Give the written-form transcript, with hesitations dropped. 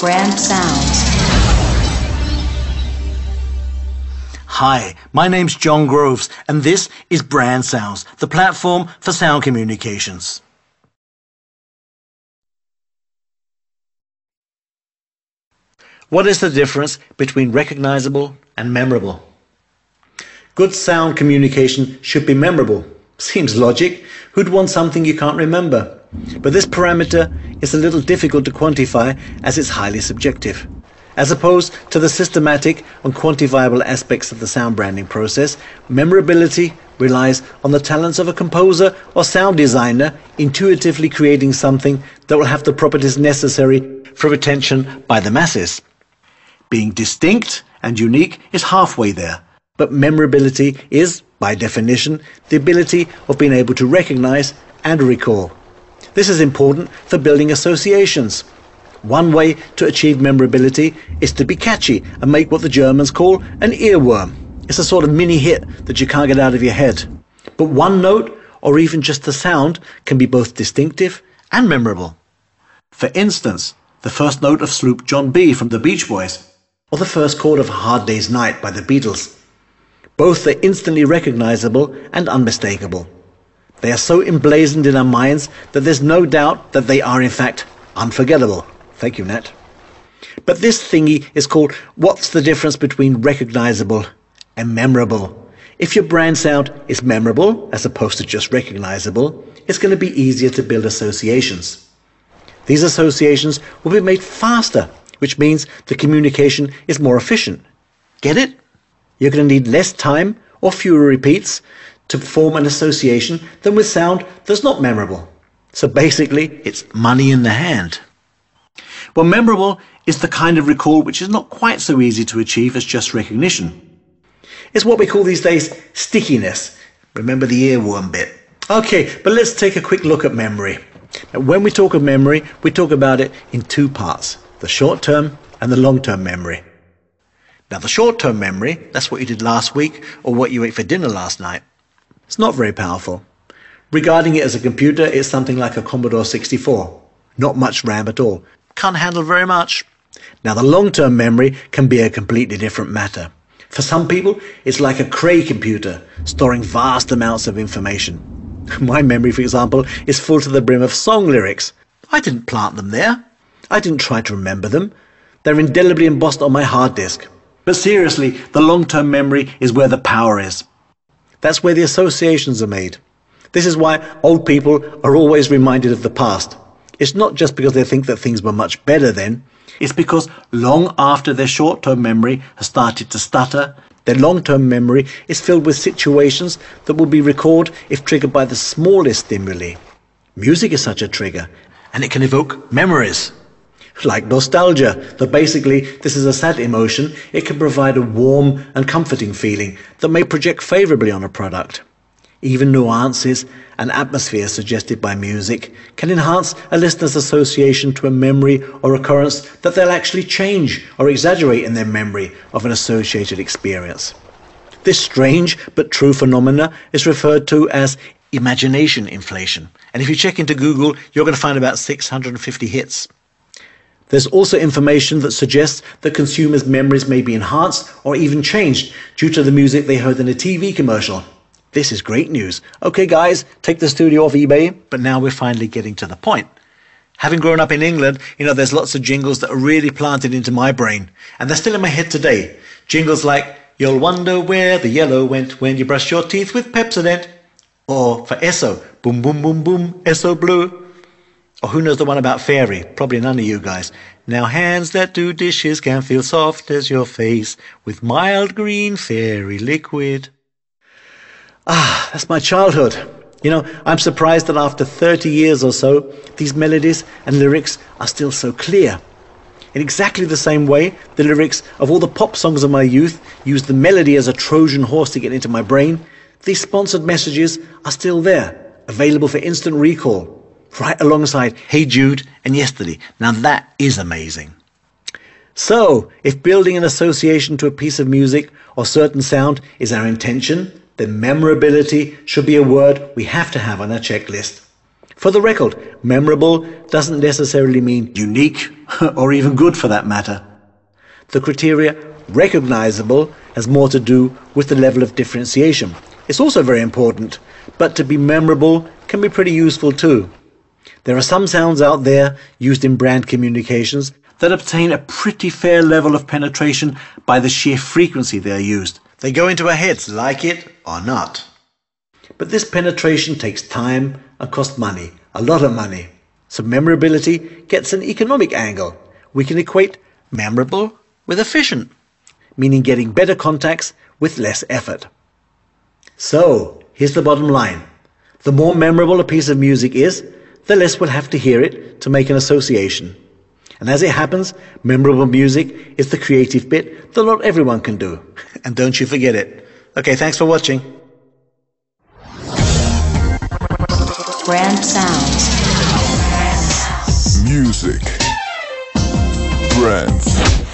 Brand Sounds. Hi, my name's John Groves, and this is Brand Sounds, the platform for sound communications. What is the difference between recognizable and memorable? Good sound communication should be memorable. Seems logic. Who'd want something you can't remember? But this parameter is a little difficult to quantify as it's highly subjective. As opposed to the systematic and quantifiable aspects of the sound branding process, memorability relies on the talents of a composer or sound designer intuitively creating something that will have the properties necessary for retention by the masses. Being distinct and unique is halfway there, but memorability is, by definition, the ability of being able to recognize and recall. This is important for building associations. One way to achieve memorability is to be catchy and make what the Germans call an earworm. It's a sort of mini hit that you can't get out of your head. But one note, or even just the sound, can be both distinctive and memorable. For instance, the first note of Sloop John B. from the Beach Boys, or the first chord of A Hard Day's Night by the Beatles. Both are instantly recognizable and unmistakable. They are so emblazoned in our minds that there's no doubt that they are in fact unforgettable. Thank you, Nat. But this thingy is called what's the difference between recognizable and memorable. If your brand sound is memorable as opposed to just recognizable, it's going to be easier to build associations. These associations will be made faster, which means the communication is more efficient. Get it? You're going to need less time or fewer repeats to form an association than with sound that's not memorable. So basically, it's money in the hand. Well, memorable is the kind of recall which is not quite so easy to achieve as just recognition. It's what we call these days stickiness. Remember the earworm bit. Okay, but let's take a quick look at memory. Now, when we talk of memory, we talk about it in two parts, the short-term and the long-term memory. Now, the short-term memory, that's what you did last week or what you ate for dinner last night. It's not very powerful. Regarding it as a computer, it's something like a Commodore 64. Not much RAM at all. Can't handle very much. Now, the long-term memory can be a completely different matter. For some people, it's like a Cray computer, storing vast amounts of information. My memory, for example, is full to the brim of song lyrics. I didn't plant them there. I didn't try to remember them. They're indelibly embossed on my hard disk. But seriously, the long-term memory is where the power is. That's where the associations are made. This is why old people are always reminded of the past. It's not just because they think that things were much better then. It's because long after their short-term memory has started to stutter, their long-term memory is filled with situations that will be recalled if triggered by the smallest stimuli. Music is such a trigger, and it can evoke memories. Like nostalgia, though basically this is a sad emotion, it can provide a warm and comforting feeling that may project favorably on a product. Even nuances and atmosphere suggested by music can enhance a listener's association to a memory or occurrence that they'll actually change or exaggerate in their memory of an associated experience. This strange but true phenomena is referred to as imagination inflation. And if you check into Google, you're going to find about 650 hits. There's also information that suggests that consumers' memories may be enhanced or even changed due to the music they heard in a TV commercial. This is great news. Okay, guys, take the studio off eBay, but now we're finally getting to the point. Having grown up in England, there's lots of jingles that are really planted into my brain, and they're still in my head today. Jingles like, "You'll wonder where the yellow went when you brush your teeth with Pepsodent," or for Esso, "Boom, boom, boom, boom, Esso blue." Or who knows the one about fairy? Probably none of you guys. "Now hands that do dishes can feel soft as your face with mild green fairy liquid." That's my childhood. I'm surprised that after 30 years or so, these melodies and lyrics are still so clear. In exactly the same way, the lyrics of all the pop songs of my youth used the melody as a Trojan horse to get into my brain. These sponsored messages are still there, available for instant recall, right alongside Hey Jude and Yesterday. Now that is amazing. So, if building an association to a piece of music or certain sound is our intention, then memorability should be a word we have to have on our checklist. For the record, memorable doesn't necessarily mean unique or even good for that matter. The criteria recognisable has more to do with the level of differentiation. It's also very important, but to be memorable can be pretty useful too. There are some sounds out there used in brand communications that obtain a pretty fair level of penetration by the sheer frequency they are used. They go into our heads, like it or not. But this penetration takes time and costs money, a lot of money. So memorability gets an economic angle. We can equate memorable with efficient, meaning getting better contacts with less effort. So, here's the bottom line. The more memorable a piece of music is, the less we'll have to hear it to make an association. And as it happens, memorable music is the creative bit that not everyone can do. And don't you forget it. Okay, thanks for watching. Brand sounds. Music. Brands.